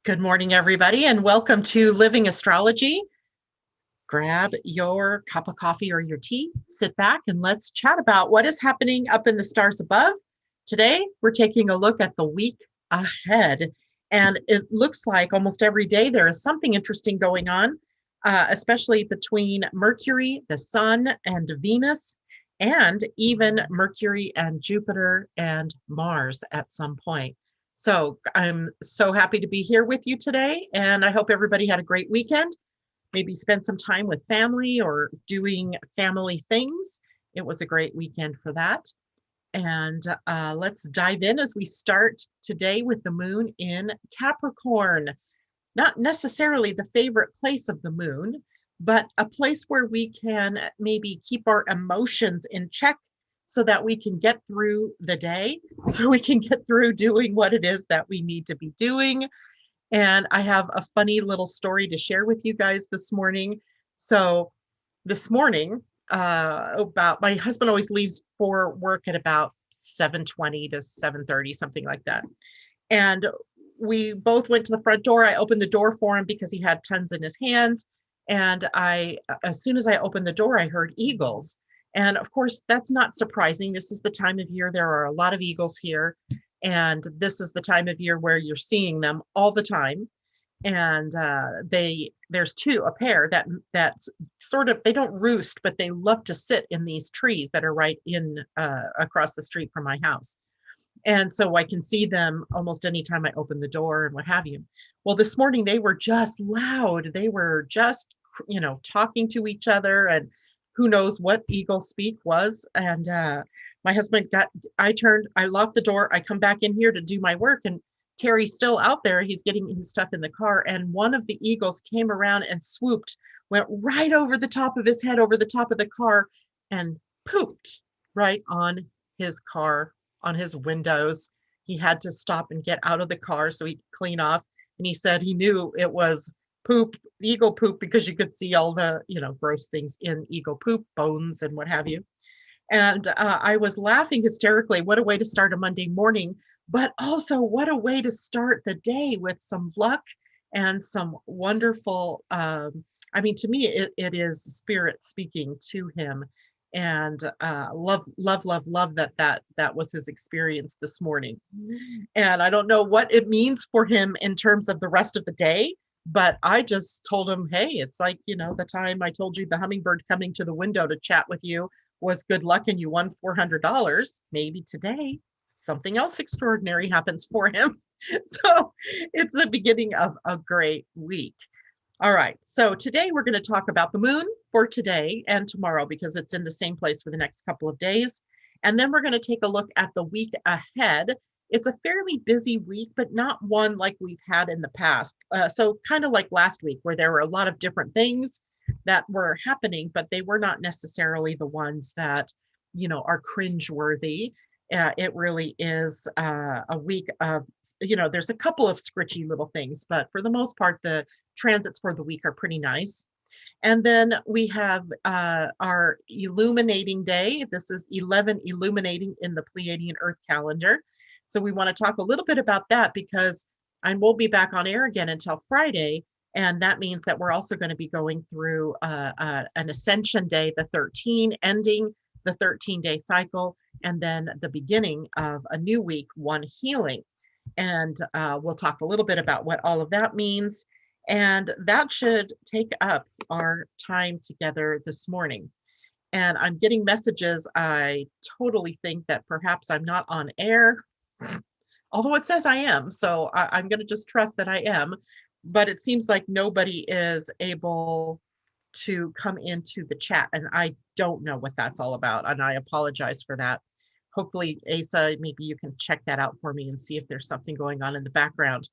Good morning, everybody, and welcome to Living Astrology. Grab your cup of coffee or your tea, sit back, and let's chat about what is happening up in the stars above. Today, we're taking a look at the week ahead, and it looks like almost every day there is something interesting going on, especially between Mercury, the Sun, and Venus, and even Mercury and Jupiter and Mars at some point. So I'm so happy to be here with you today, and I hope everybody had a great weekend. Maybe spend some time with family or doing family things. It was a great weekend for that. And let's dive in as we start today with the moon in Capricorn. Not necessarily the favorite place of the moon, but a place where we can maybe keep our emotions in check so that we can get through the day, so we can get through doing what it is that we need to be doing. And I have a funny little story to share with you guys this morning. So this morning, about my husband always leaves for work at about 7:20 to 7:30, something like that. And we both went to the front door. I opened the door for him because he had tons in his hands. And as soon as I opened the door, I heard eagles. And of course, that's not surprising. This is the time of year. There are a lot of eagles here. And this is the time of year where you're seeing them all the time. And there's a pair that's sort of, they don't roost, but they love to sit in these trees that are right in across the street from my house. And so I can see them almost anytime I open the door and what have you. Well, this morning they were just loud. They were just, talking to each other, and who knows what eagle speak was. And my husband I locked the door. I come back in here to do my work, and Terry's still out there. He's getting his stuff in the car. And one of the eagles came around and swooped, went right over the top of his head, over the top of the car, and pooped right on his car, on his windows. He had to stop and get out of the car so he could clean off. And he said he knew it was poop, eagle poop, because you could see all the, gross things in eagle poop, bones and what have you. And I was laughing hysterically. What a way to start a Monday morning, but also what a way to start the day with some luck and some wonderful, to me, it is spirit speaking to him. And love that was his experience this morning. And I don't know what it means for him in terms of the rest of the day, but I just told him, hey, it's like, the time I told you the hummingbird coming to the window to chat with you was good luck and you won $400. Maybe today something else extraordinary happens for him. So it's the beginning of a great week. All right, so today we're going to talk about the moon for today and tomorrow because it's in the same place for the next couple of days. And then we're going to take a look at the week ahead. It's a fairly busy week, but not one like we've had in the past. So kind of like last week where there were a lot of different things that were happening, but they were not necessarily the ones that, are cringeworthy. It really is a week of, there's a couple of scritchy little things, but for the most part, the transits for the week are pretty nice. And then we have our illuminating day. This is 11 illuminating in the Pleiadian-Earth calendar. So we want to talk a little bit about that because I won't be back on air again until Friday. And that means that we're also going to be going through an ascension day, the 13, ending the 13-day cycle, and then the beginning of a new week, one healing. And we'll talk a little bit about what all of that means. And that should take up our time together this morning. And I'm getting messages. I totally think that perhaps I'm not on air, although it says I am. So I'm going to just trust that I am. But it seems like nobody is able to come into the chat. And I don't know what that's all about. And I apologize for that. Hopefully, Asa, maybe you can check that out for me and see if there's something going on in the background.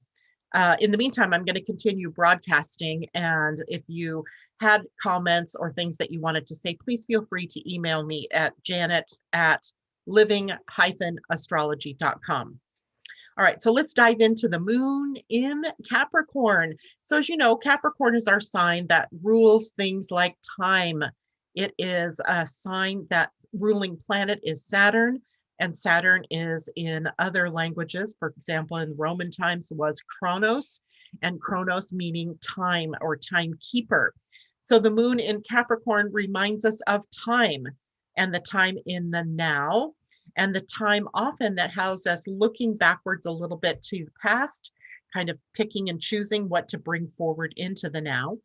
In the meantime, I'm going to continue broadcasting. And if you had comments or things that you wanted to say, please feel free to email me at janet@living-astrology.com. All right, so let's dive into the moon in Capricorn. So as you know, Capricorn is our sign that rules things like time. It is a sign that ruling planet is Saturn, and Saturn is in other languages. For example, in Roman times was Chronos, and Chronos meaning time or timekeeper. So the moon in Capricorn reminds us of time and the time in the now, and the time often that has us looking backwards a little bit to the past, kind of picking and choosing what to bring forward into the now,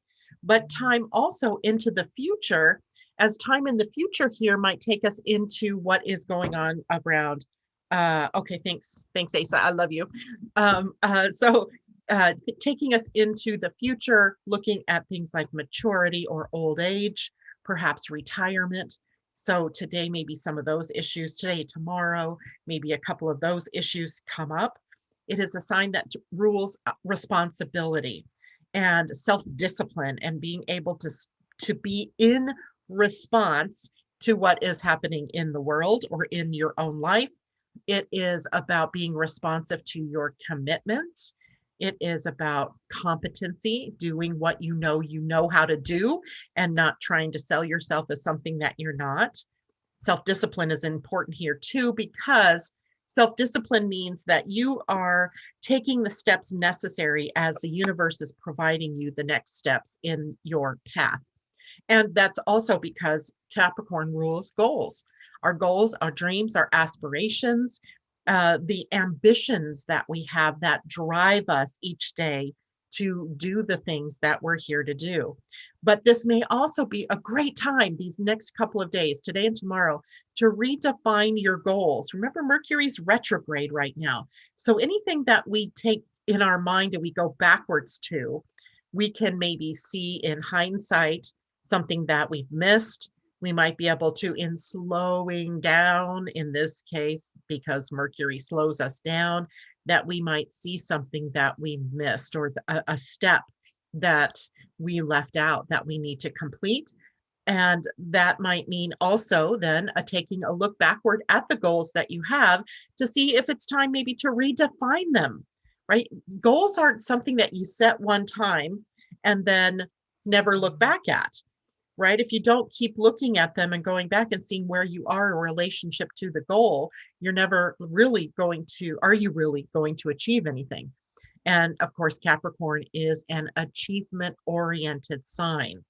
but time also into the future, as time in the future here might take us into what is going on around. Okay, thanks, Asa. I love you. Taking us into the future, looking at things like maturity or old age, perhaps retirement. So today, maybe some of those issues, today, tomorrow, maybe a couple of those issues come up. It is a sign that rules responsibility and self-discipline and being able to be in response to what is happening in the world or in your own life. It is about being responsive to your commitments. It is about competency, doing what you know how to do, and not trying to sell yourself as something that you're not. Self-discipline is important here too, because self-discipline means that you are taking the steps necessary as the universe is providing you the next steps in your path. And that's also because Capricorn rules goals. Our goals, our dreams, our aspirations, the ambitions that we have that drive us each day to do the things that we're here to do. But this may also be a great time, these next couple of days, today and tomorrow, to redefine your goals. Remember, Mercury's retrograde right now. So anything that we take in our mind and we go backwards to, we can maybe see in hindsight something that we've missed. We might be able to, in slowing down, in this case, because Mercury slows us down, that we might see something that we missed, or a step that we left out that we need to complete. And that might mean also then taking a look backward at the goals that you have to see if it's time maybe to redefine them, right? Goals aren't something that you set one time and then never look back at. Right? If you don't keep looking at them and going back and seeing where you are in relationship to the goal, you're never really going to, are you really going to achieve anything? And of course, Capricorn is an achievement-oriented sign,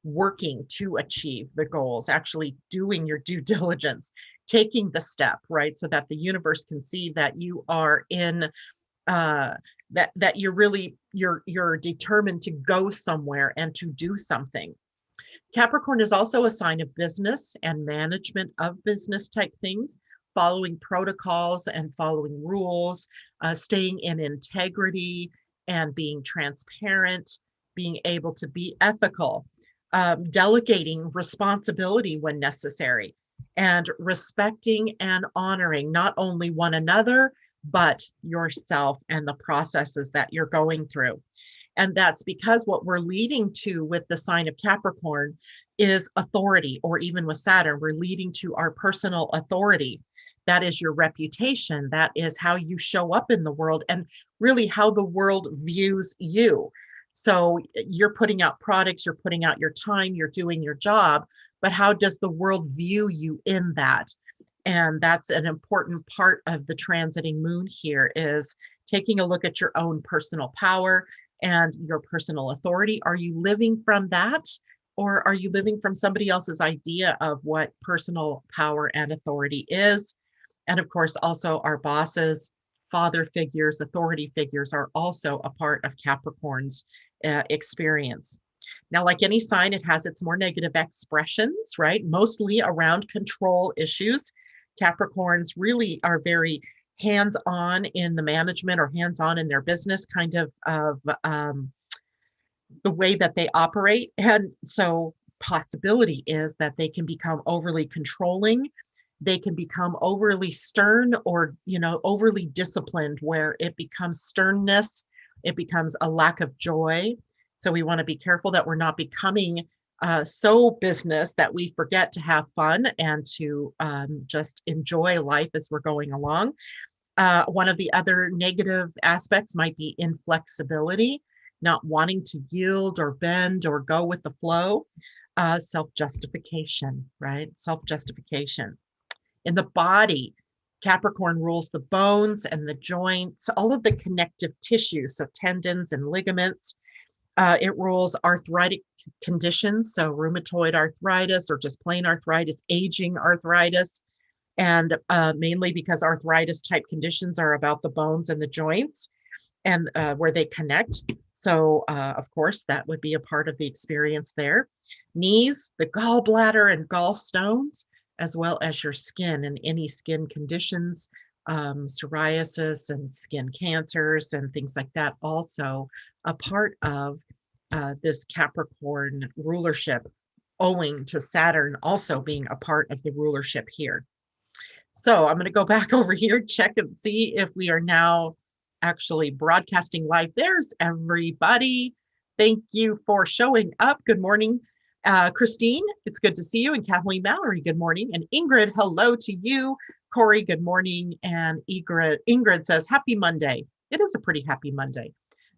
working to achieve the goals, actually doing your due diligence, taking the step, right? So that the universe can see that you are in, that you're determined to go somewhere and to do something. Capricorn is also a sign of business and management of business type things, following protocols and following rules, staying in integrity and being transparent, being able to be ethical, delegating responsibility when necessary, and respecting and honoring not only one another, but yourself and the processes that you're going through. And that's because what we're leading to with the sign of Capricorn is authority, or even with Saturn, we're leading to our personal authority. That is your reputation. That is how you show up in the world and really how the world views you. So you're putting out products, you're putting out your time, you're doing your job, but how does the world view you in that? And that's an important part of the transiting moon here, is taking a look at your own personal power and your personal authority. Are you living from that? Or are you living from somebody else's idea of what personal power and authority is? And of course, also our bosses, father figures, authority figures are also a part of Capricorn's experience. Now, like any sign, it has its more negative expressions, right? Mostly around control issues. Capricorns really are very hands-on in the management, or hands-on in their business, kind of the way that they operate. And so possibility is that they can become overly controlling. They can become overly stern, or, overly disciplined, where it becomes sternness. It becomes a lack of joy. So we want to be careful that we're not becoming so business that we forget to have fun and to just enjoy life as we're going along. One of the other negative aspects might be inflexibility, not wanting to yield or bend or go with the flow. Self-justification, right? Self-justification. In the body, Capricorn rules the bones and the joints, all of the connective tissue, so tendons and ligaments. It rules arthritic conditions, so rheumatoid arthritis or just plain arthritis, aging arthritis, and mainly because arthritis type conditions are about the bones and the joints and where they connect. So, of course, that would be a part of the experience there. Knees, the gallbladder and gallstones, as well as your skin and any skin conditions, psoriasis and skin cancers and things like that, also a part of this Capricorn rulership, owing to Saturn also being a part of the rulership here. So I'm going to go back over here, check and see if we are now actually broadcasting live. There's everybody. Thank you for showing up. Good morning, Christine. It's good to see you. And Kathleen Mallory, good morning. And Ingrid, hello to you. Corey, good morning. And Ingrid says, happy Monday. It is a pretty happy Monday.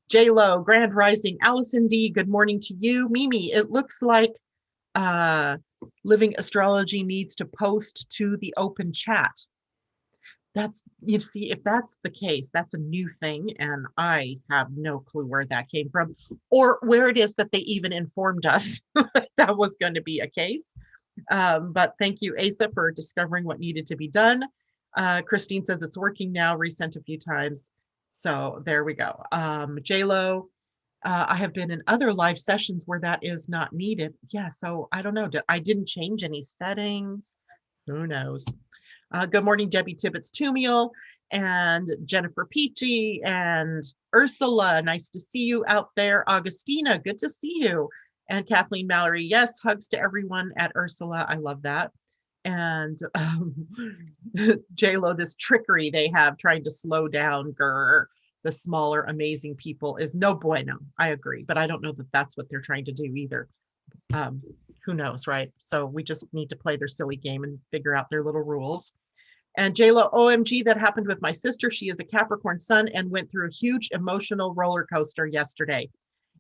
J-Lo, Grand Rising. Allison D, good morning to you. Mimi, it looks like Living Astrology needs to post to the open chat. That's, you see, if that's the case, that's a new thing, and I have no clue where that came from or where it is that they even informed us that was going to be a case. But thank you, Asa, for discovering what needed to be done. Christine says it's working now, resent a few times. So there we go. J-Lo, I have been in other live sessions where that is not needed. Yeah, so I don't know. I didn't change any settings. Who knows? Good morning, Debbie Tibbetts-Tumiel and Jennifer Peachy and Ursula. Nice to see you out there. Augustina, good to see you. And Kathleen Mallory, yes, hugs to everyone at Ursula. I love that. And J-Lo, this trickery they have trying to slow down the smaller, amazing people is no bueno. I agree, but I don't know that that's what they're trying to do either. Who knows, right? So we just need to play their silly game and figure out their little rules. And J-Lo, OMG, that happened with my sister. She is a Capricorn sun and went through a huge emotional roller coaster yesterday.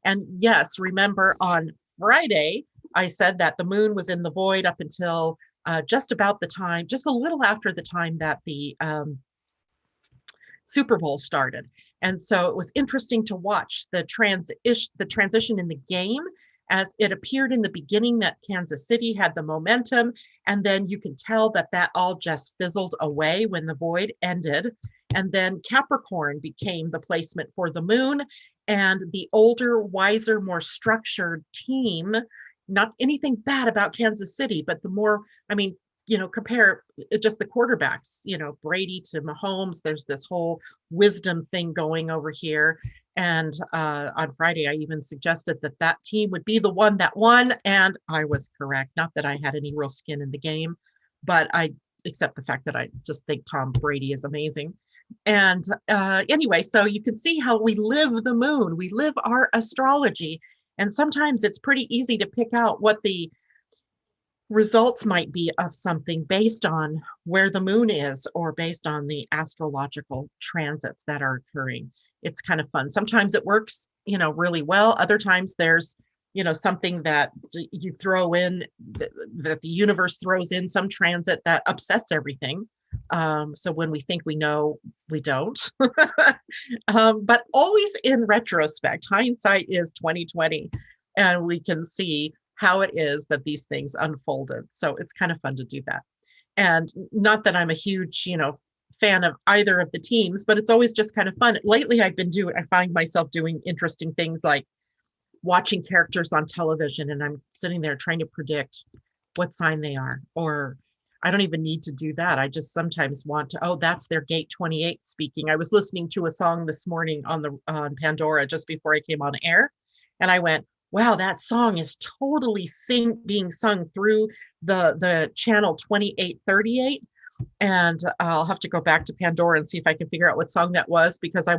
And yes, remember on Friday, I said that the moon was in the void up until just about the time, just a little after the time that the Super Bowl started. And so it was interesting to watch the transition in the game, as it appeared in the beginning that Kansas City had the momentum. And then you can tell that that all just fizzled away when the void ended. And then Capricorn became the placement for the moon, and the older, wiser, more structured team. Not anything bad about Kansas City, but the more, I mean, compare just the quarterbacks, Brady to Mahomes, there's this whole wisdom thing going over here. And on Friday, I even suggested that team would be the one that won. And I was correct. Not that I had any real skin in the game, but I accept the fact that I just think Tom Brady is amazing. And anyway, so you can see how we live the moon. We live our astrology. And sometimes it's pretty easy to pick out what the results might be of something based on where the moon is or based on the astrological transits that are occurring. It's kind of fun. Sometimes it works, really well. Other times there's, something that you throw in, that the universe throws in some transit that upsets everything. So when we think we know, we don't. But always in retrospect, hindsight is 2020, and we can see how it is that these things unfolded. So it's kind of fun to do that. And not that I'm a huge, fan of either of the teams, but it's always just kind of fun. Lately, I find myself doing interesting things like watching characters on television, and I'm sitting there trying to predict what sign they are. Or I don't even need to do that. I just sometimes want to, oh, that's their gate 28 speaking. I was listening to a song this morning on Pandora just before I came on air, and I went, wow, that song is totally being sung through the channel 2838. And I'll have to go back to Pandora and see if I can figure out what song that was, because I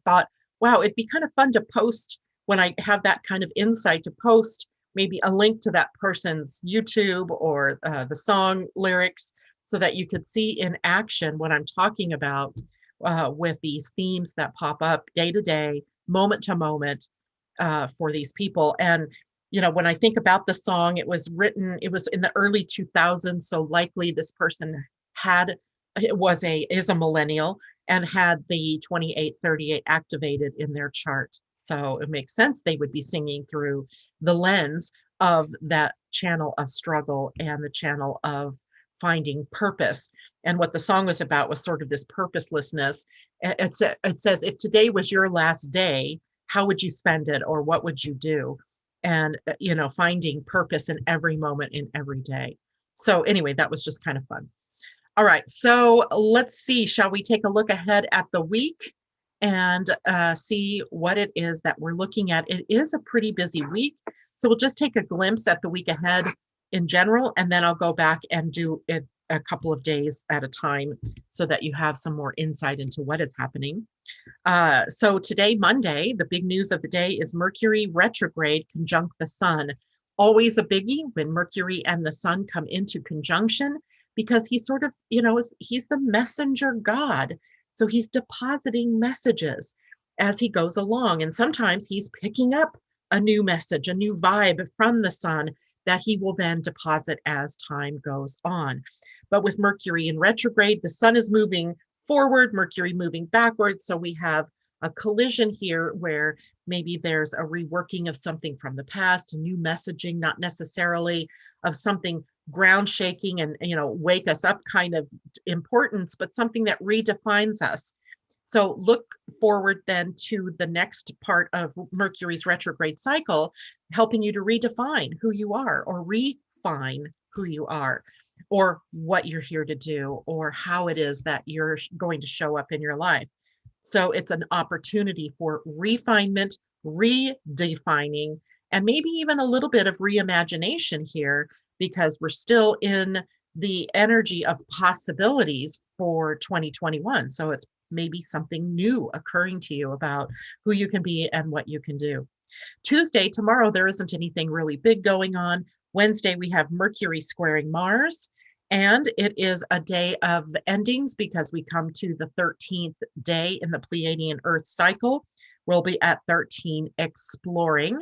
thought, wow, it'd be kind of fun to post when I have that kind of insight, to post maybe a link to that person's YouTube or the song lyrics, so that you could see in action what I'm talking about with these themes that pop up day to day, moment to moment, for these people. And when I think about the song, it was in the early 2000s, so likely this person had is a millennial and had the 2838 activated in their chart. So it makes sense they would be singing through the lens of that channel of struggle and the channel of finding purpose. And what the song was about was sort of this purposelessness. It says, if today was your last day, how would you spend it, or what would you do? And, finding purpose in every moment, in every day. So anyway, that was just kind of fun. All right, so let's see. Shall we take a look ahead at the week and see what it is that we're looking at? It is a pretty busy week, so we'll just take a glimpse at the week ahead in general, and then I'll go back and do it a couple of days at a time so that you have some more insight into what is happening. So today, Monday, the big news of the day is Mercury retrograde conjunct the sun. Always a biggie when Mercury and the sun come into conjunction, because he's sort of, he's the messenger god. So he's depositing messages as he goes along. And sometimes he's picking up a new message, a new vibe from the sun that he will then deposit as time goes on. But with Mercury in retrograde, the sun is moving forward, Mercury moving backwards. So we have a collision here where maybe there's a reworking of something from the past, a new messaging, not necessarily of something ground shaking and, wake us up kind of importance, but something that redefines us. So look forward then to the next part of Mercury's retrograde cycle, helping you to redefine who you are, or refine who you are, or what you're here to do, or how it is that you're going to show up in your life. So it's an opportunity for refinement, redefining, and maybe even a little bit of reimagination here, because we're still in the energy of possibilities for 2021. So it's maybe something new occurring to you about who you can be and what you can do. Tuesday, tomorrow, there isn't anything really big going on. Wednesday, we have Mercury squaring Mars, and it is a day of endings because we come to the 13th day in the Pleiadian-Earth cycle. We'll be at 13 exploring.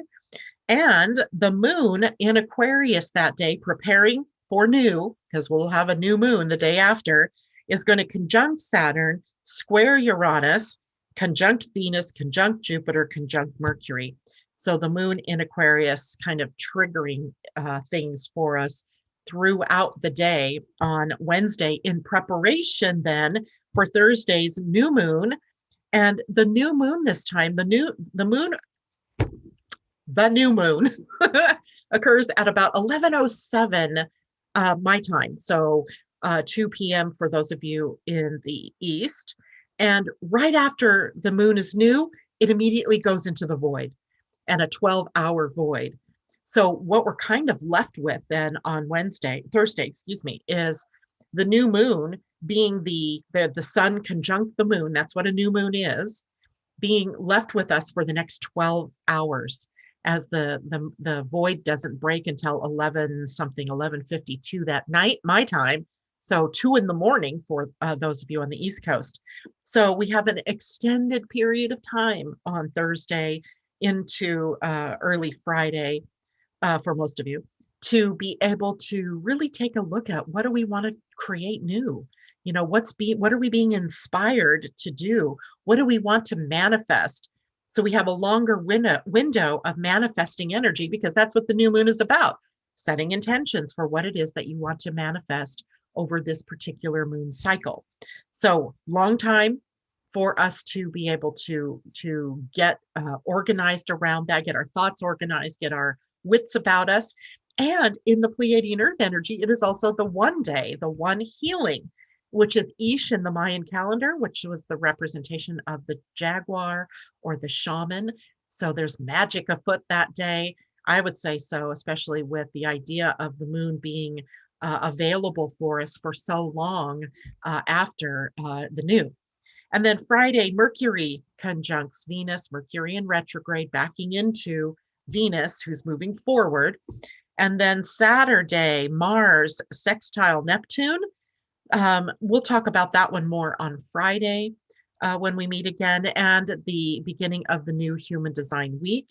And the moon in Aquarius that day, preparing for new, because we'll have a new moon the day after, is going to conjunct Saturn, square Uranus, conjunct Venus, conjunct Jupiter, conjunct Mercury. So the moon in Aquarius kind of triggering things for us throughout the day on Wednesday in preparation then for Thursday's new moon. And the new moon this time, the new moon occurs at about 11:07 my time. So 2 p.m. for those of you in the East. And right after the moon is new, it immediately goes into the void, and a 12-hour void. So what we're kind of left with then on Thursday, is the new moon being the sun conjunct the moon. That's what a new moon is, being left with us for the next 12 hours as the void doesn't break until 11:52 that night, my time. So 2 a.m. for those of you on the East Coast. So we have an extended period of time on Thursday into early Friday for most of you to be able to really take a look at what do we want to create new? What are we being inspired to do? What do we want to manifest? So we have a longer window of manifesting energy, because that's what the new moon is about, setting intentions for what it is that you want to manifest over this particular moon cycle. So long time for us to be able to get organized around that, get our thoughts organized, get our wits about us. And in the Pleiadian-Earth energy, it is also the one day, the one healing, which is Ish in the Mayan calendar, which was the representation of the jaguar or the shaman. So there's magic afoot that day. I would say so, especially with the idea of the moon being available for us for so long after the new. And then Friday, Mercury conjuncts Venus, Mercury in retrograde, backing into Venus, who's moving forward. And then Saturday, Mars sextile Neptune. We'll talk about that one more on Friday when we meet again, and the beginning of the new Human Design Week.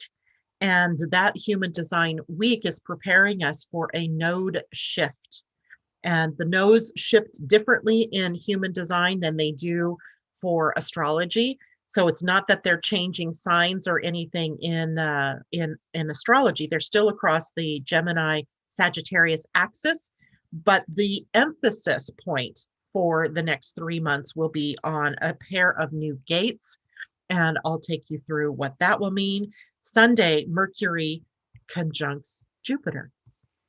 And that Human Design Week is preparing us for a node shift. And the nodes shift differently in human design than they do for astrology. So it's not that they're changing signs or anything in astrology. They're still across the Gemini Sagittarius axis, but the emphasis point for the next 3 months will be on a pair of new gates, and I'll take you through what that will mean. Sunday, Mercury conjuncts Jupiter.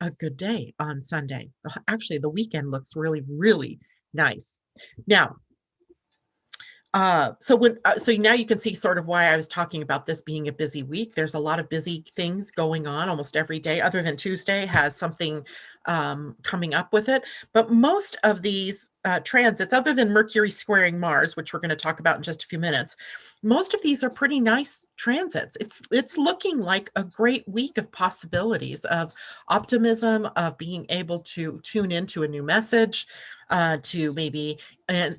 A good day on Sunday. Actually, the weekend looks really, really nice. Now, so now you can see sort of why I was talking about this being a busy week. There's a lot of busy things going on almost every day, other than Tuesday has something coming up with it. But most of these transits, other than Mercury squaring Mars, which we're going to talk about in just a few minutes, most of these are pretty nice transits. It's looking like a great week of possibilities, of optimism, of being able to tune into a new message, to maybe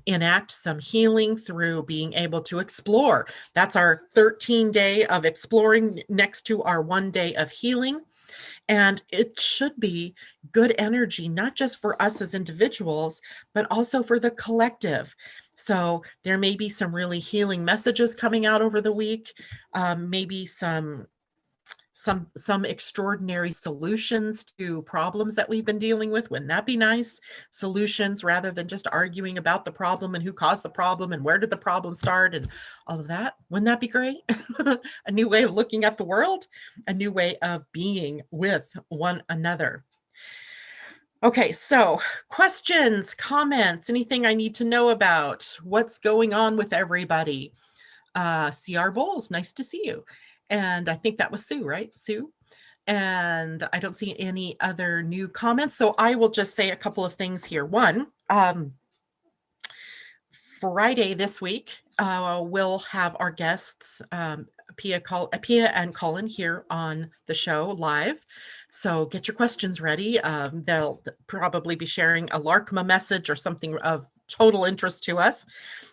enact some healing through being able to explore. That's our 13-day of exploring next to our 1 day of healing. And it should be good energy, not just for us as individuals, but also for the collective. So there may be some really healing messages coming out over the week, maybe some extraordinary solutions to problems that we've been dealing with. Wouldn't that be nice? Solutions rather than just arguing about the problem and who caused the problem and where did the problem start and all of that. Wouldn't that be great? A new way of looking at the world, a new way of being with one another. Okay, so questions, comments, anything I need to know about? What's going on with everybody? CR Bowles, nice to see you. And I think that was Sue, right? Sue. And I don't see any other new comments. So I will just say a couple of things here. One, Friday this week, we'll have our guests, Pia and Colin, here on the show live. So get your questions ready. They'll probably be sharing a Larkma message or something of total interest to us.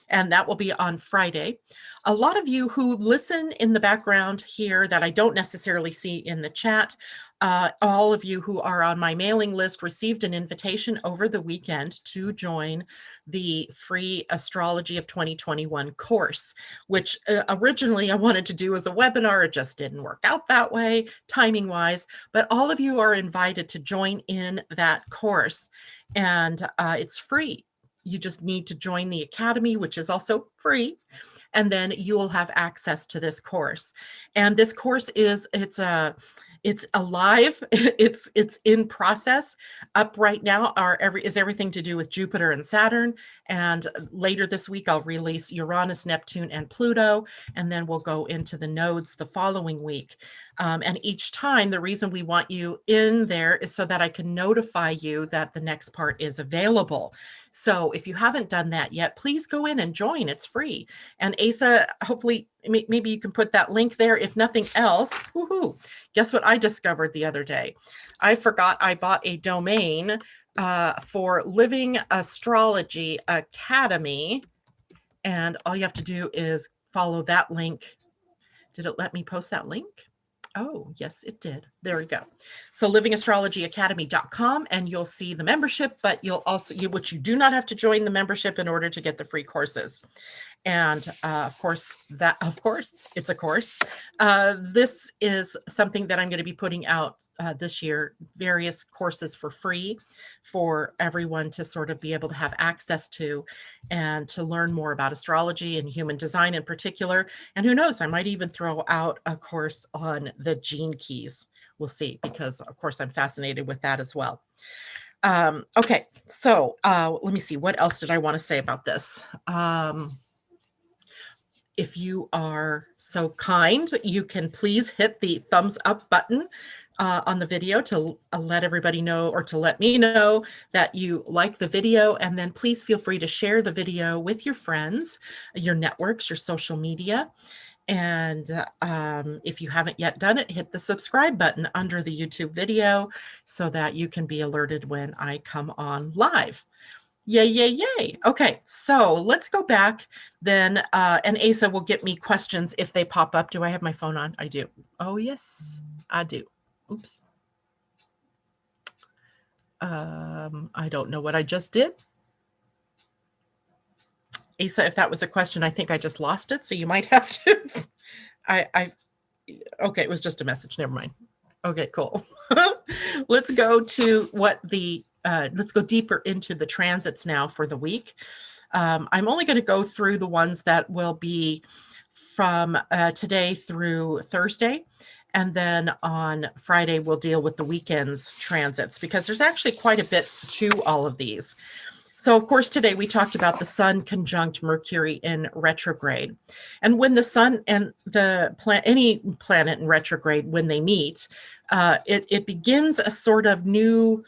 And that will be on Friday. A lot of you who listen in the background here that I don't necessarily see in the chat, all of you who are on my mailing list received an invitation over the weekend to join the free Astrology of 2021 course, which originally I wanted to do as a webinar. It just didn't work out that way, timing wise, but all of you are invited to join in that course, and it's free. You just need to join the Academy, which is also free, and then you will have access to this course. And this course it's alive. It's in process. Up right now is everything to do with Jupiter and Saturn. And later this week, I'll release Uranus, Neptune, and Pluto. And then we'll go into the nodes the following week. And each time, the reason we want you in there is so that I can notify you that the next part is available. So if you haven't done that yet, please go in and join. It's free. And Asa, hopefully, maybe you can put that link there. If nothing else, woohoo, guess what I discovered the other day? I forgot I bought a domain for Living Astrology Academy. And all you have to do is follow that link. Did it let me post that link? Oh, yes, it did. There we go. So livingastrologyacademy.com, and you'll see the membership, but you'll also, which you do not have to join the membership in order to get the free courses. And of course, it's a course. This is something that I'm going to be putting out this year, various courses for free for everyone to sort of be able to have access to and to learn more about astrology and human design in particular. And who knows, I might even throw out a course on the gene keys. We'll see, because of course I'm fascinated with that as well. Okay, so let me see. What else did I want to say about this? If you are so kind, you can please hit the thumbs up button on the video to let everybody know, or to let me know that you like the video. And then please feel free to share the video with your friends, your networks, your social media. And if you haven't yet done it, hit the subscribe button under the YouTube video so that you can be alerted when I come on live. Yay, yay, yay. Okay, so let's go back then, and Asa will get me questions if they pop up. Do I have my phone on? I do. Oh, yes, I do. Oops. I don't know what I just did. Asa, if that was a question, I think I just lost it. So you might have to, okay, it was just a message. Never mind. Okay, cool. Let's go to let's go deeper into the transits now for the week. I'm only going to go through the ones that will be from today through Thursday. And then on Friday, we'll deal with the weekend's transits because there's actually quite a bit to all of these. So, of course, today we talked about the Sun conjunct Mercury in retrograde. And when the Sun and any planet in retrograde, when they meet, it begins a sort of new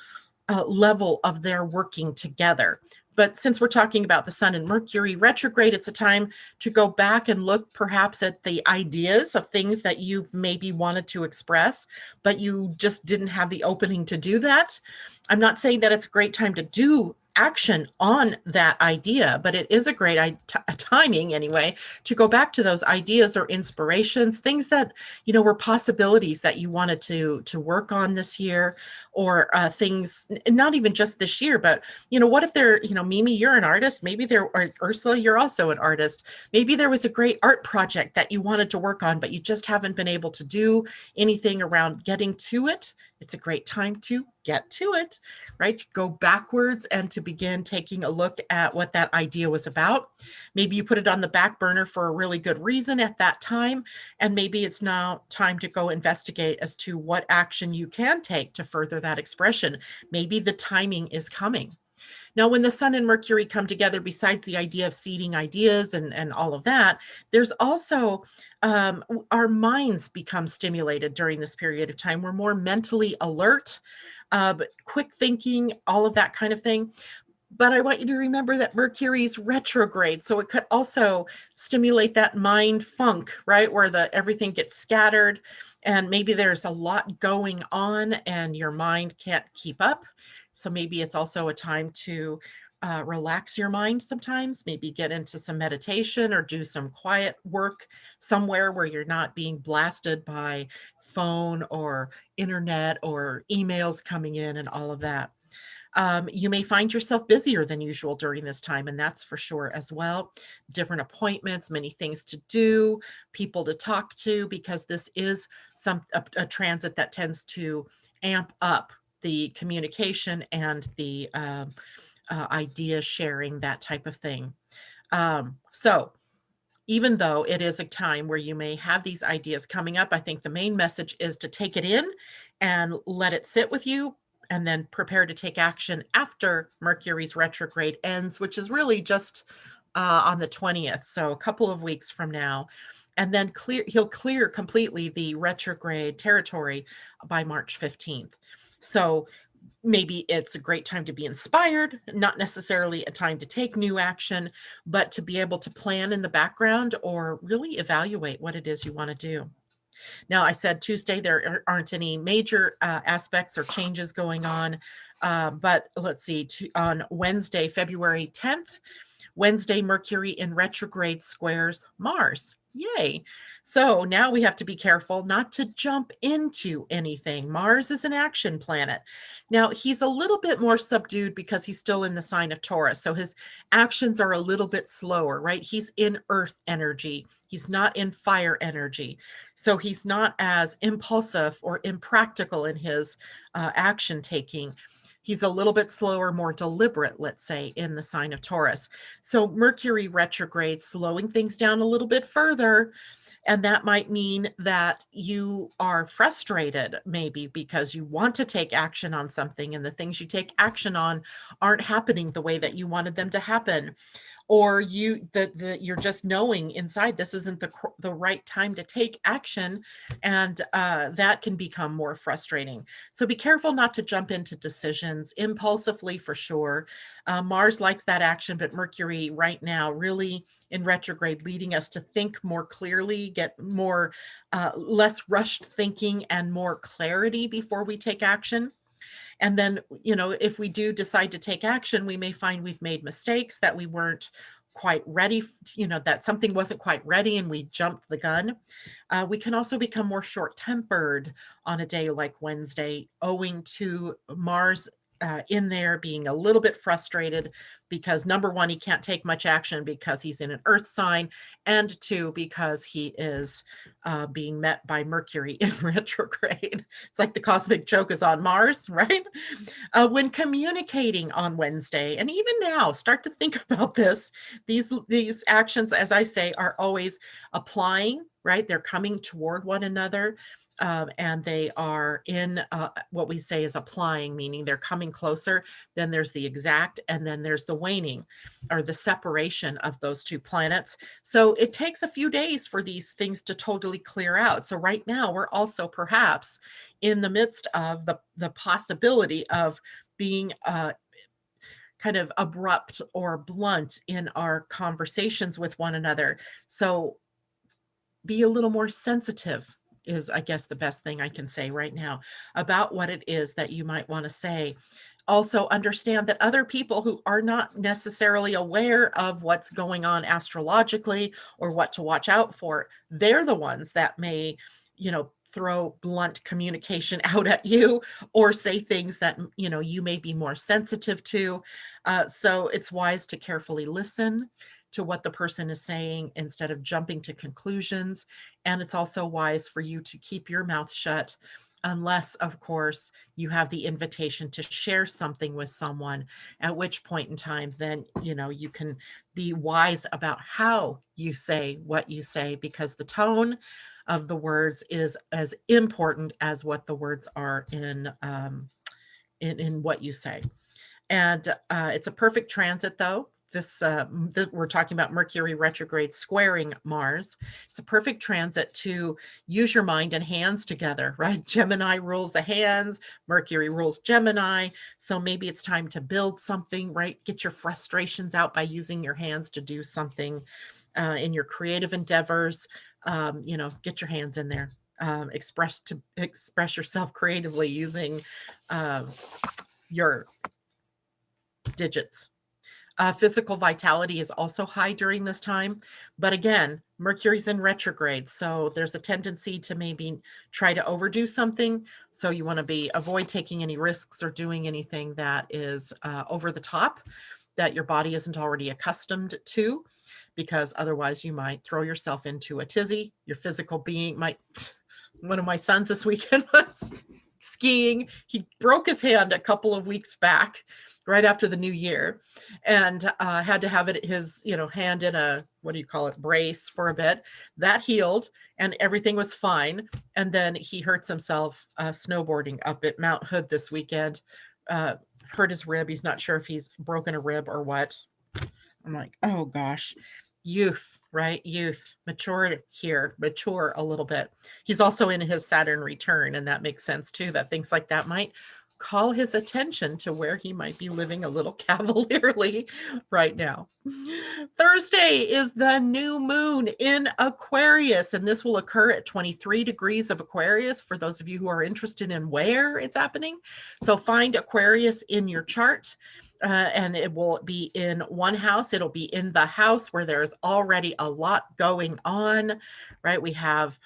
level of their working together. But since we're talking about the Sun and Mercury retrograde, it's a time to go back and look perhaps at the ideas of things that you've maybe wanted to express, but you just didn't have the opening to do that. I'm not saying that it's a great time to do action on that idea, but it is a great timing anyway to go back to those ideas or inspirations, things that were possibilities that you wanted to work on this year, or things not even just this year, but what if they're Mimi, you're an artist, maybe or Ursula, you're also an artist, maybe there was a great art project that you wanted to work on but you just haven't been able to do anything around getting to it. It's a great time to get to it, right? To go backwards and to begin taking a look at what that idea was about. Maybe you put it on the back burner for a really good reason at that time, and maybe it's now time to go investigate as to what action you can take to further that expression. Maybe the timing is coming. Now, when the Sun and Mercury come together, besides the idea of seeding ideas and all of that, there's also our minds become stimulated during this period of time. We're more mentally alert, quick thinking, all of that kind of thing. But I want you to remember that Mercury's retrograde, so it could also stimulate that mind funk, right? Where everything gets scattered and maybe there's a lot going on and your mind can't keep up. So maybe it's also a time to relax your mind sometimes, maybe get into some meditation or do some quiet work somewhere where you're not being blasted by phone or internet or emails coming in and all of that. You may find yourself busier than usual during this time, and that's for sure as well. Different appointments, many things to do, people to talk to, because this is a transit that tends to amp up the communication and the idea sharing, that type of thing. So even though it is a time where you may have these ideas coming up, I think the main message is to take it in and let it sit with you, and then prepare to take action after Mercury's retrograde ends, which is really just on the 20th, so a couple of weeks from now. And then he'll clear completely the retrograde territory by March 15th. So maybe it's a great time to be inspired, not necessarily a time to take new action, but to be able to plan in the background or really evaluate what it is you want to do. Now, I said Tuesday, there aren't any major aspects or changes going on, but let's see, on Wednesday, February 10th, Wednesday, Mercury in retrograde squares Mars. Yay. So now we have to be careful not to jump into anything. Mars is an action planet. Now, he's a little bit more subdued because he's still in the sign of Taurus. So his actions are a little bit slower, right? He's in earth energy. He's not in fire energy. So he's not as impulsive or impractical in his action taking. He's a little bit slower, more deliberate, let's say, in the sign of Taurus. So Mercury retrograde, slowing things down a little bit further. And that might mean that you are frustrated, maybe because you want to take action on something and the things you take action on aren't happening the way that you wanted them to happen. Or you're just knowing inside this isn't the right time to take action, and that can become more frustrating. So be careful not to jump into decisions impulsively, for sure. Mars likes that action, but Mercury right now really in retrograde, leading us to think more clearly, get more less rushed thinking and more clarity before we take action. And then, if we do decide to take action, we may find we've made mistakes, that we weren't quite ready, that something wasn't quite ready and we jumped the gun. We can also become more short-tempered on a day like Wednesday, owing to Mars in there being a little bit frustrated because number one, he can't take much action because he's in an earth sign, and two, because he is being met by Mercury in retrograde. It's like the cosmic joke is on Mars, right? When communicating on Wednesday, and even now, start to think about this. These actions, as I say, are always applying, right? They're coming toward one another. And they are in what we say is applying, meaning they're coming closer. Then there's the exact, and then there's the waning or the separation of those two planets. So it takes a few days for these things to totally clear out. So right now, we're also perhaps in the midst of the possibility of being kind of abrupt or blunt in our conversations with one another. So be a little more sensitive is, I guess, the best thing I can say right now about what it is that you might want to say. Also understand that other people who are not necessarily aware of what's going on astrologically or what to watch out for, they're the ones that may, throw blunt communication out at you or say things that, you may be more sensitive to. So it's wise to carefully listen to what the person is saying instead of jumping to conclusions. And it's also wise for you to keep your mouth shut unless, of course, you have the invitation to share something with someone, at which point in time, then, you can be wise about how you say what you say, because the tone of the words is as important as what the words are in what you say. And it's a perfect transit, though. We're talking about Mercury retrograde squaring Mars. It's a perfect transit to use your mind and hands together, right? Gemini rules the hands, Mercury rules Gemini. So maybe it's time to build something, right? Get your frustrations out by using your hands to do something in your creative endeavors. Get your hands in there. Express yourself creatively using your digits. Physical vitality is also high during this time. But again, Mercury's in retrograde, so there's a tendency to maybe try to overdo something. So you want to avoid taking any risks or doing anything that is over the top, that your body isn't already accustomed to, because otherwise you might throw yourself into a tizzy. Your physical being might... One of my sons this weekend was skiing. He broke his hand a couple of weeks back, right after the new year, and had to have his hand in a, what do you call it, brace for a bit. That healed and everything was fine. And then he hurts himself snowboarding up at Mount Hood this weekend, hurt his rib. He's not sure if he's broken a rib or what. I'm like, oh gosh. Youth, right? Youth, mature a little bit. He's also in his Saturn return, and that makes sense too, that things like that might call his attention to where he might be living a little cavalierly right now. Thursday is the new moon in Aquarius, and this will occur at 23 degrees of Aquarius for those of you who are interested in where it's happening. So find Aquarius in your chart. And it will be in one house. It'll be in the house where there's already a lot going on, right? We have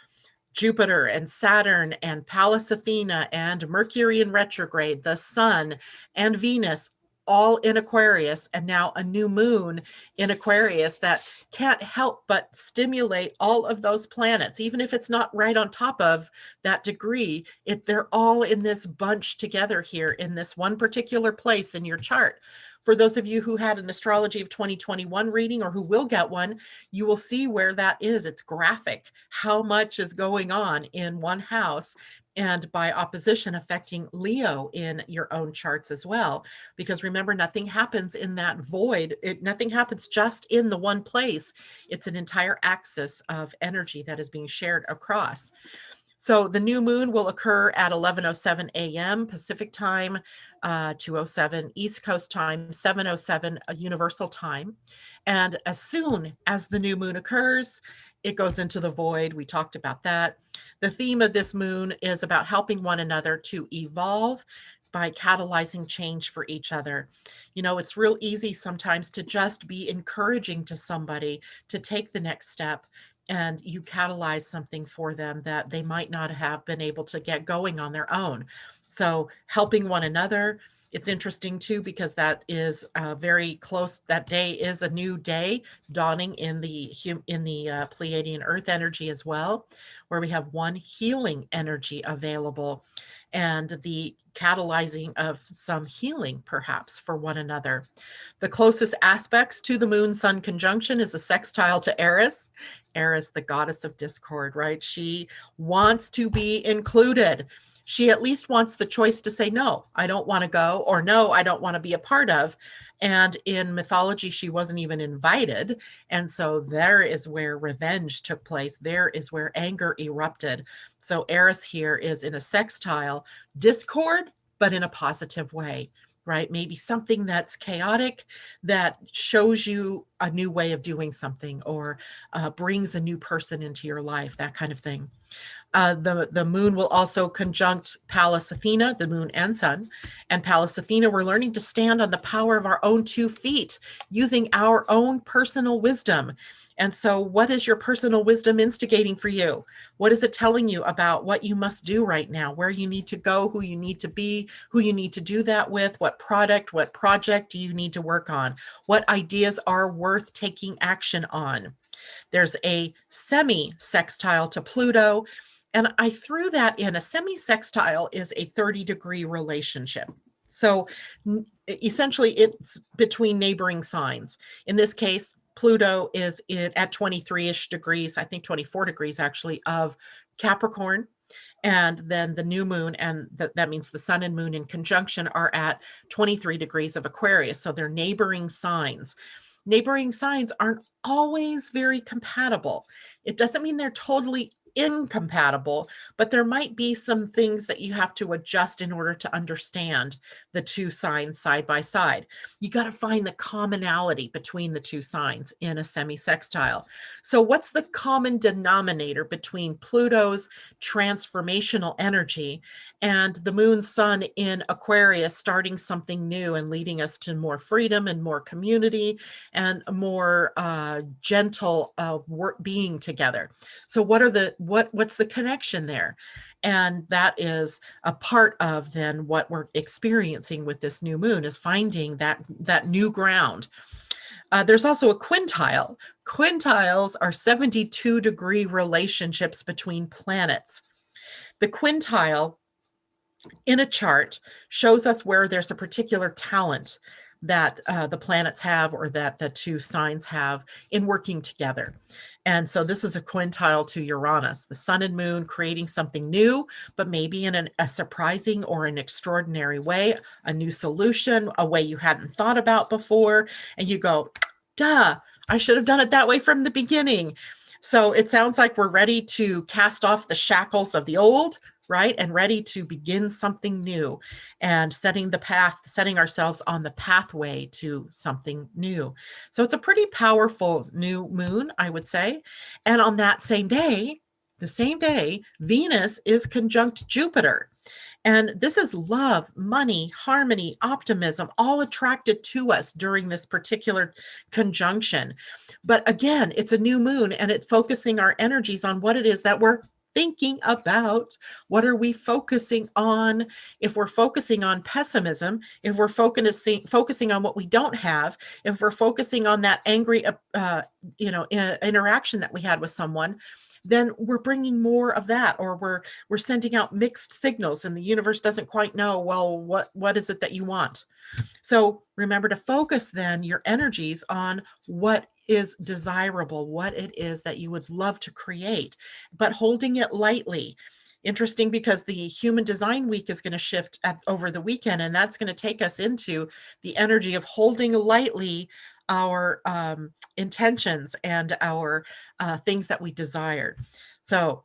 Jupiter and Saturn and Pallas Athena and Mercury in retrograde, the Sun and Venus all in Aquarius, and now a new moon in Aquarius that can't help but stimulate all of those planets, even if it's not right on top of that degree. They're all in this bunch together here in this one particular place in your chart. For those of you who had an Astrology of 2021 reading or who will get one, you will see where that is. It's graphic, how much is going on in one house, and by opposition affecting Leo in your own charts as well. Because remember, nothing happens in that void. Nothing happens just in the one place. It's an entire axis of energy that is being shared across. So the new moon will occur at 11:07 a.m. Pacific time, 2:07 East Coast time, 7:07 Universal time. And as soon as the new moon occurs, it goes into the void. We talked about that. The theme of this moon is about helping one another to evolve by catalyzing change for each other. It's real easy sometimes to just be encouraging to somebody to take the next step, and you catalyze something for them that they might not have been able to get going on their own. So helping one another, It's interesting too, because that is very close. That day is a new day dawning in the Pleiadian-Earth energy as well, where we have one healing energy available and the catalyzing of some healing perhaps for one another. The closest aspects to the moon-sun conjunction is a sextile to Eris. Eris, the goddess of discord, right? She wants to be included. She at least wants the choice to say, no, I don't want to go, or no, I don't want to be a part of. And in mythology, she wasn't even invited. And so there is where revenge took place. There is where anger erupted. So Eris here is in a sextile, discord, but in a positive way, right? Maybe something that's chaotic that shows you a new way of doing something, or brings a new person into your life, that kind of thing. The moon will also conjunct Pallas Athena, the moon and sun. And Pallas Athena, we're learning to stand on the power of our own 2 feet, using our own personal wisdom. And so what is your personal wisdom instigating for you? What is it telling you about what you must do right now, where you need to go, who you need to be, who you need to do that with, what product, what project do you need to work on? What ideas are worth taking action on? There's a semi-sextile to Pluto. And I threw that in. A semi-sextile is a 30-degree relationship. So essentially it's between neighboring signs. In this case, Pluto is at 23-ish degrees, I think 24 degrees actually, of Capricorn. And then the new moon, and that means the sun and moon in conjunction, are at 23 degrees of Aquarius. So they're neighboring signs. Neighboring signs aren't always very compatible. It doesn't mean they're totally incompatible, but there might be some things that you have to adjust in order to understand the 2 signs side by side. You got to find the commonality between the 2 signs in a semi-sextile. So what's the common denominator between Pluto's transformational energy and the moon sun in Aquarius starting something new and leading us to more freedom and more community and more gentle being together? So what's the connection there? And that is a part of then what we're experiencing with this new moon, is finding that new ground. There's also a quintile. Quintiles are 72-degree relationships between planets. The quintile in a chart shows us where there's a particular talent that the planets have, or that the 2 signs have in working together. And so this is a quintile to Uranus, the sun and moon creating something new, but maybe in a surprising or an extraordinary way, a new solution, a way you hadn't thought about before. And you go, duh, I should have done it that way from the beginning. So it sounds like we're ready to cast off the shackles of the old, right? And ready to begin something new, and setting ourselves on the pathway to something new. So it's a pretty powerful new moon, I would say. And on that same day, Venus is conjunct Jupiter. And this is love, money, harmony, optimism, all attracted to us during this particular conjunction. But again, it's a new moon, and it's focusing our energies on what it is that we're thinking about. What are we focusing on? If we're focusing on pessimism, if we're focusing on what we don't have, if we're focusing on that angry interaction that we had with someone, then we're bringing more of that, or we're sending out mixed signals, and the universe doesn't quite know, well, what is it that you want? So remember to focus then your energies on what is desirable, what it is that you would love to create, but holding it lightly. Interesting, because the Human Design Week is going to shift over the weekend, and that's going to take us into the energy of holding lightly our intentions and our things that we desire. So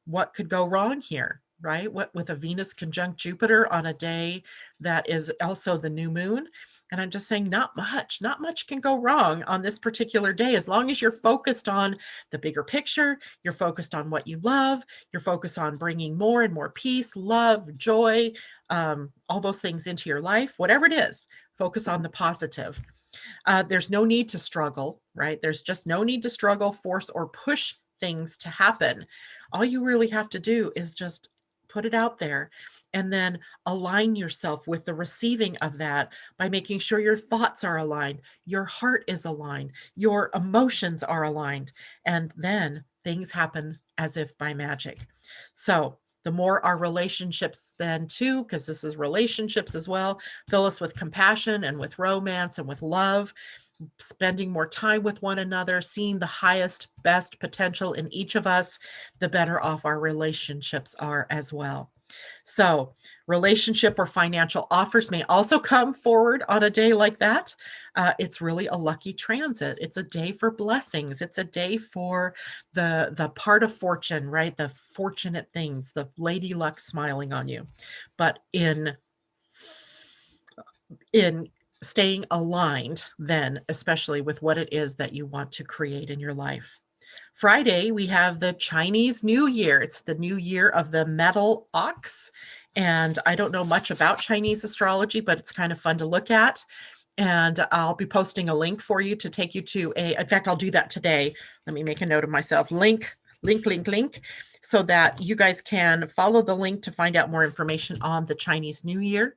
what could go wrong here? Right? What with a Venus conjunct Jupiter on a day that is also the new moon. And I'm just saying, not much can go wrong on this particular day, as long as you're focused on the bigger picture, you're focused on what you love, you're focused on bringing more and more peace, love, joy, all those things into your life. Whatever it is, focus on the positive. There's no need to struggle, right? There's just no need to struggle, force, or push things to happen. All you really have to do is just put it out there, and then align yourself with the receiving of that by making sure your thoughts are aligned, your heart is aligned, your emotions are aligned, and then things happen as if by magic. So the more our relationships then too, because this is relationships as well, fill us with compassion and with romance and with love, spending more time with one another, seeing the highest, best potential in each of us, the better off our relationships are as well. So relationship or financial offers may also come forward on a day like that. It's really a lucky transit. It's a day for blessings. It's a day for the part of fortune, right? The fortunate things, the lady luck smiling on you. But in staying aligned then, especially with what it is that you want to create in your life. Friday, we have the Chinese New Year. It's the new year of the metal ox. And I don't know much about Chinese astrology, but it's kind of fun to look at. And I'll be posting a link for you to take you to in fact, I'll do that today. Let me make a note of myself. Link, so that you guys can follow the link to find out more information on the Chinese New Year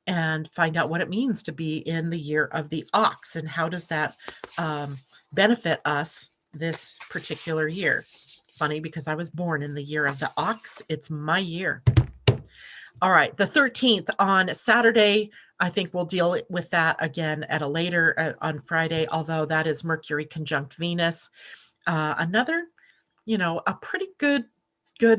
and find out what it means to be in the year of the ox and how does that benefit us this particular year. Funny, because I was born in the year of the ox. It's my year. All right, the 13th on Saturday, I think we'll deal with that again at a later on Friday, although that is Mercury conjunct Venus. Another, a pretty good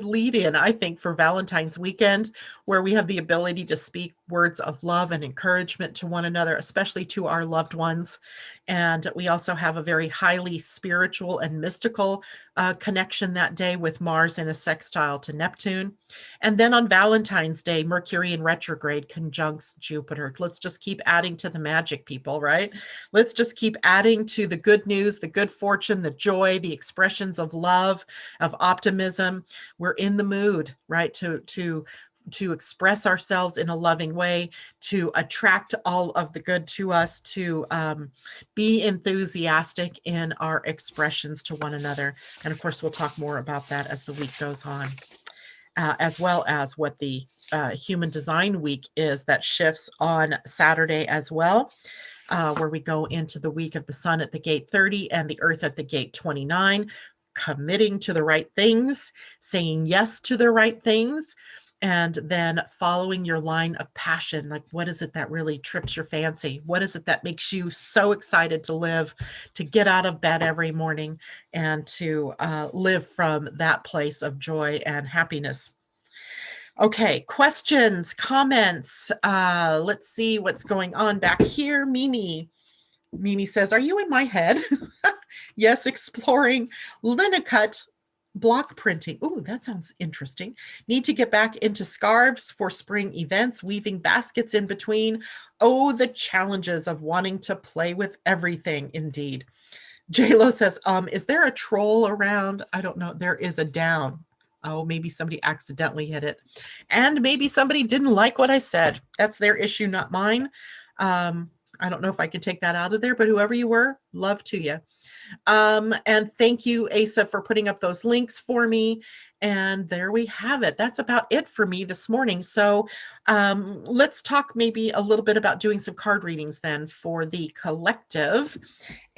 lead in, I think, for Valentine's weekend, where we have the ability to speak words of love and encouragement to one another, especially to our loved ones. And we also have a very highly spiritual and mystical connection that day with Mars in a sextile to Neptune. And then on Valentine's Day, Mercury in retrograde conjuncts Jupiter. Let's just keep adding to the magic, people, right? Let's just keep adding to the good news, the good fortune, the joy, the expressions of love, of optimism. We're in the mood, right, to express ourselves in a loving way, to attract all of the good to us, to be enthusiastic in our expressions to one another. And of course, we'll talk more about that as the week goes on, as well as what the Human Design Week is that shifts on Saturday as well, where we go into the week of the Sun at the gate 30 and the Earth at the gate 29, committing to the right things, saying yes to the right things, and then following your line of passion. Like, what is it that really trips your fancy? What is it that makes you so excited to live, to get out of bed every morning and to live from that place of joy and happiness? Okay, questions, comments. Let's see what's going on back here. Mimi says, are you in my head? Yes, exploring Linnecut block printing. Ooh, that sounds interesting. Need to get back into scarves for spring events, weaving baskets in between. Oh, the challenges of wanting to play with everything, indeed. JLo says, is there a troll around? I don't know. There is a down. Oh, maybe somebody accidentally hit it. And maybe somebody didn't like what I said. That's their issue, not mine. I don't know if I can take that out of there, but whoever you were, love to you. And thank you, Asa, for putting up those links for me. And there we have it. That's about it for me this morning. So let's talk maybe a little bit about doing some card readings then for the collective.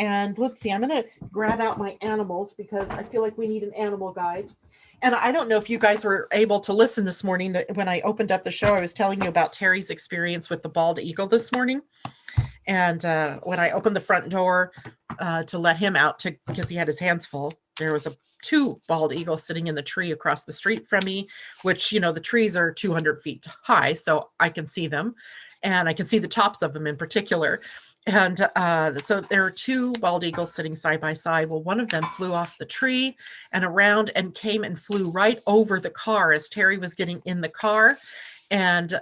And let's see, I'm going to grab out my animals because I feel like we need an animal guide. And I don't know if you guys were able to listen this morning. When I opened up the show, I was telling you about Terry's experience with the bald eagle this morning. And when I opened the front door to let him out because he had his hands full, there was two bald eagles sitting in the tree across the street from me, which, the trees are 200 feet high, so I can see them. And I can see the tops of them in particular. And so there are two bald eagles sitting side by side. Well, one of them flew off the tree and around and came and flew right over the car as Terry was getting in the car and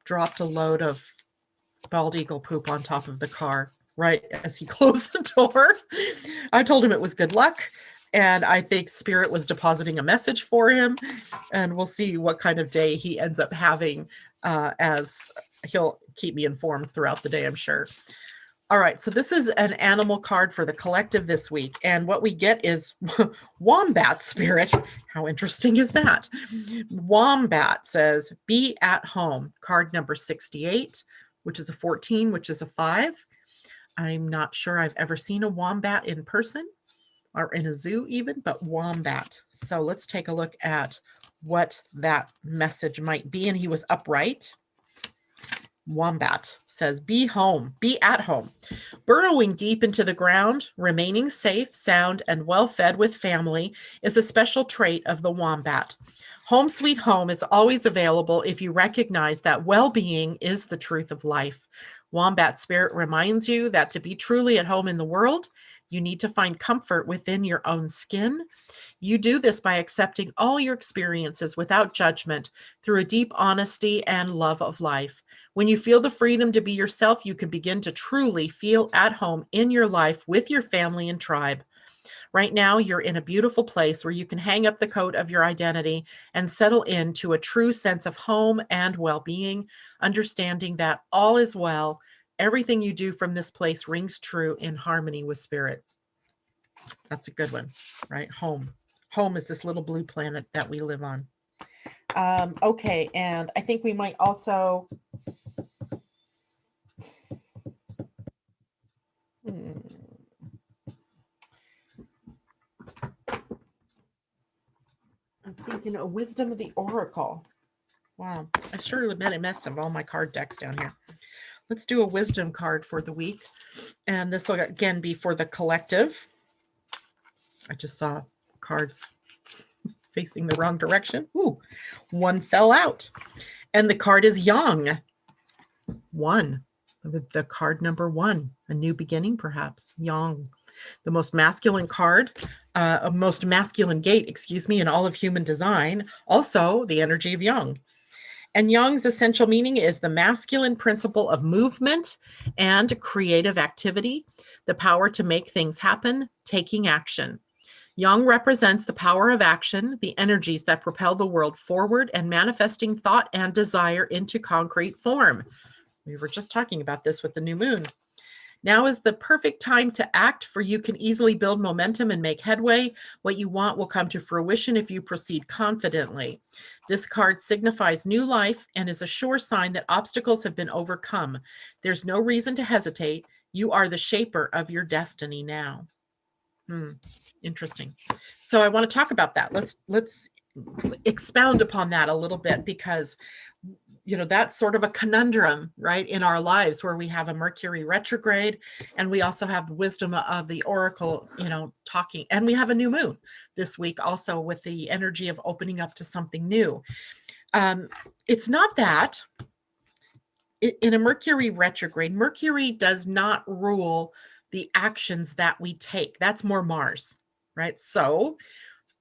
dropped a load of bald eagle poop on top of the car right as he closed the door. I told him it was good luck. And I think Spirit was depositing a message for him. And we'll see what kind of day he ends up having, as he'll keep me informed throughout the day, I'm sure. All right, so this is an animal card for the collective this week. And what we get is Wombat Spirit. How interesting is that? Wombat says, be at home. Card number 68, which is a 14, which is a 5. I'm not sure I've ever seen a wombat in person or in a zoo even, but wombat. So let's take a look at what that message might be. And he was upright. Wombat says, be home, be at home. Burrowing deep into the ground, remaining safe, sound, and well-fed with family is a special trait of the wombat. Home sweet home is always available if you recognize that well-being is the truth of life. Wombat Spirit reminds you that to be truly at home in the world, you need to find comfort within your own skin. You do this by accepting all your experiences without judgment through a deep honesty and love of life. When you feel the freedom to be yourself, you can begin to truly feel at home in your life with your family and tribe. Right now, you're in a beautiful place where you can hang up the coat of your identity and settle into a true sense of home and well-being, understanding that all is well. Everything you do from this place rings true in harmony with spirit. That's a good one, right? Home. Home is this little blue planet that we live on. Okay, and I think we might also... I'm thinking a wisdom of the oracle. Wow, I sure made a mess of all my card decks down here. Let's do a wisdom card for the week. And this will again be for the collective. I just saw cards facing the wrong direction. Ooh, one fell out. And the card is Young. 1. The card number 1. A new beginning, perhaps. Young. The most masculine card, most masculine gate, in all of human design. Also, the energy of Young. And Young's essential meaning is the masculine principle of movement and creative activity, the power to make things happen, taking action. Young represents the power of action, the energies that propel the world forward and manifesting thought and desire into concrete form. We were just talking about this with the new moon. Now is the perfect time to act, for you can easily build momentum and make headway. What you want will come to fruition if you proceed confidently. This card signifies new life and is a sure sign that obstacles have been overcome. There's no reason to hesitate. You are the shaper of your destiny now. Interesting. So I want to talk about that. Let's expound upon that a little bit, because that's sort of a conundrum, right, in our lives, where we have a Mercury retrograde and we also have the wisdom of the oracle, talking, and we have a new moon this week also with the energy of opening up to something new. It's not that in a Mercury retrograde, Mercury does not rule the actions that we take. That's more Mars, right? So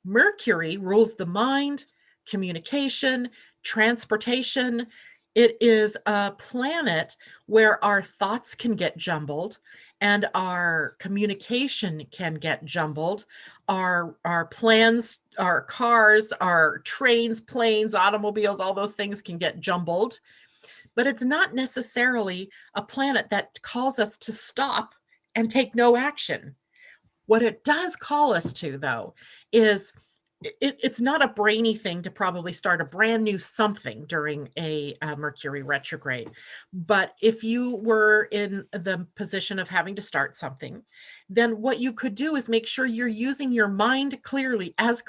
Mercury rules the mind, communication, transportation. It is a planet where our thoughts can get jumbled and our communication can get jumbled. Our plans, our cars, our trains, planes, automobiles, all those things can get jumbled. But it's not necessarily a planet that calls us to stop and take no action. What it does call us to, though, is it's not a brainy thing to probably start a brand new something during a Mercury retrograde. But if you were in the position of having to start something, then what you could do is make sure you're using your mind clearly as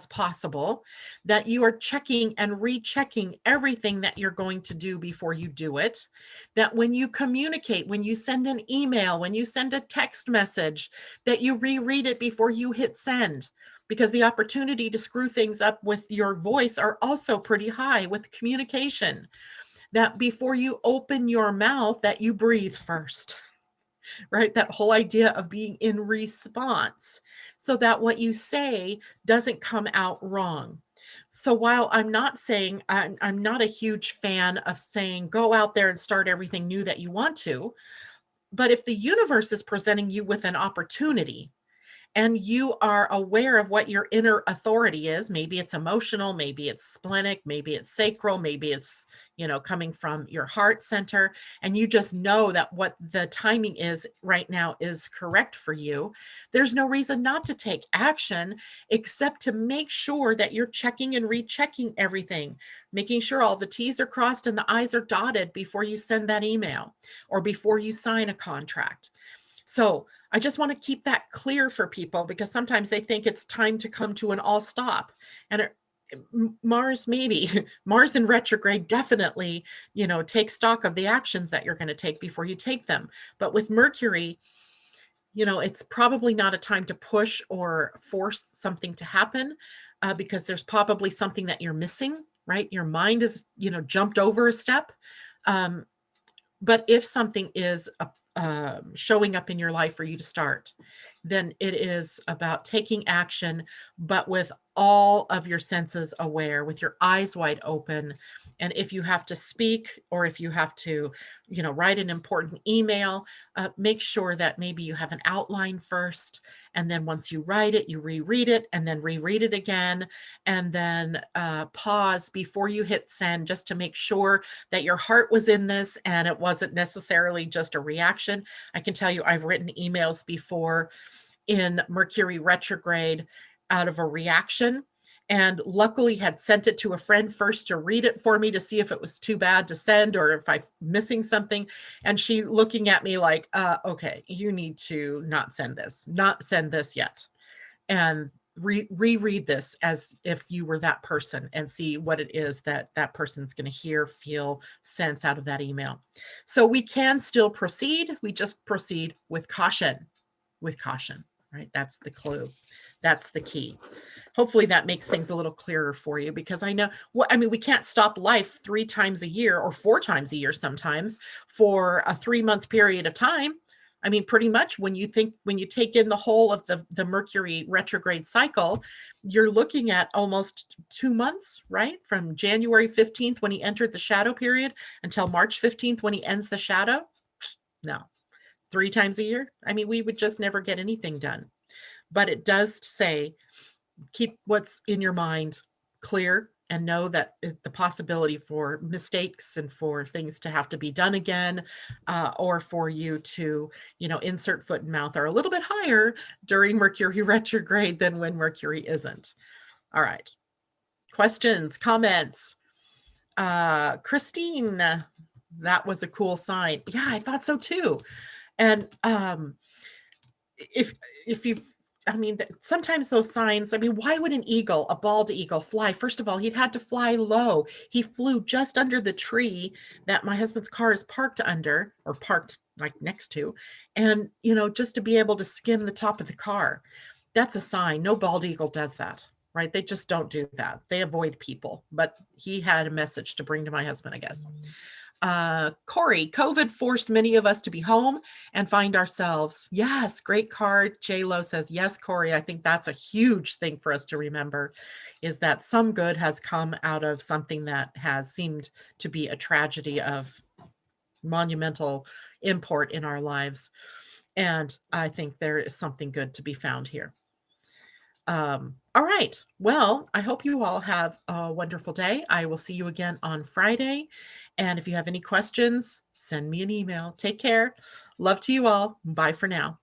possible, that you are checking and rechecking everything that you're going to do before you do it, that when you communicate, when you send an email, when you send a text message, that you reread it before you hit send. Because the opportunity to screw things up with your voice are also pretty high with communication. That before you open your mouth, that you breathe first, right? That whole idea of being in response, so that what you say doesn't come out wrong. So while I'm not saying, I'm not a huge fan of saying, go out there and start everything new that you want to, but if the universe is presenting you with an opportunity, and you are aware of what your inner authority is. Maybe it's emotional, maybe it's splenic, maybe it's sacral, maybe it's, coming from your heart center. And you just know that what the timing is right now is correct for you. There's no reason not to take action, except to make sure that you're checking and rechecking everything, making sure all the T's are crossed and the I's are dotted before you send that email or before you sign a contract. So I just want to keep that clear for people, because sometimes they think it's time to come to an all stop. And Mars, maybe Mars in retrograde, definitely, take stock of the actions that you're going to take before you take them. But with Mercury, it's probably not a time to push or force something to happen, because there's probably something that you're missing, right? Your mind is, jumped over a step. But if something is showing up in your life for you to start, then it is about taking action, but with all of your senses aware, with your eyes wide open. And if you have to speak, or if you have to, write an important email, make sure that maybe you have an outline first. And then once you write it, you reread it and then reread it again. And then pause before you hit send, just to make sure that your heart was in this and it wasn't necessarily just a reaction. I can tell you, I've written emails before in Mercury retrograde out of a reaction, and luckily had sent it to a friend first to read it for me to see if it was too bad to send or if I'm missing something. And she looking at me like, okay, you need to not send this yet. And reread this as if you were that person and see what it is that that person's going to hear, feel, sense out of that email. So we can still proceed. We just proceed with caution, right? That's the clue. That's the key. Hopefully that makes things a little clearer for you, because I know we can't stop life 3 times a year or 4 times a year sometimes for a 3-month period of time. Pretty much when you take in the whole of the Mercury retrograde cycle, you're looking at almost 2 months, right? From January 15th, when he entered the shadow period, until March 15th, when he ends the shadow. No, 3 times a year. We would just never get anything done. But it does say, keep what's in your mind clear, and know that the possibility for mistakes and for things to have to be done again, or for you to, insert foot and mouth, are a little bit higher during Mercury retrograde than when Mercury isn't. All right. Questions, comments? Christine, that was a cool sign. Yeah, I thought so too. And if you've, sometimes those signs, why would an eagle, a bald eagle, fly? First of all, he'd had to fly low. He flew just under the tree that my husband's car is parked under, or parked like next to, and, just to be able to skim the top of the car. That's a sign. No bald eagle does that, right? They just don't do that. They avoid people. But he had a message to bring to my husband, I guess. Corey, COVID forced many of us to be home and find ourselves. Yes, great card. J-Lo says, yes, Corey, I think that's a huge thing for us to remember, is that some good has come out of something that has seemed to be a tragedy of monumental import in our lives. And I think there is something good to be found here. All right. Well, I hope you all have a wonderful day. I will see you again on Friday. And if you have any questions, send me an email. Take care. Love to you all. Bye for now.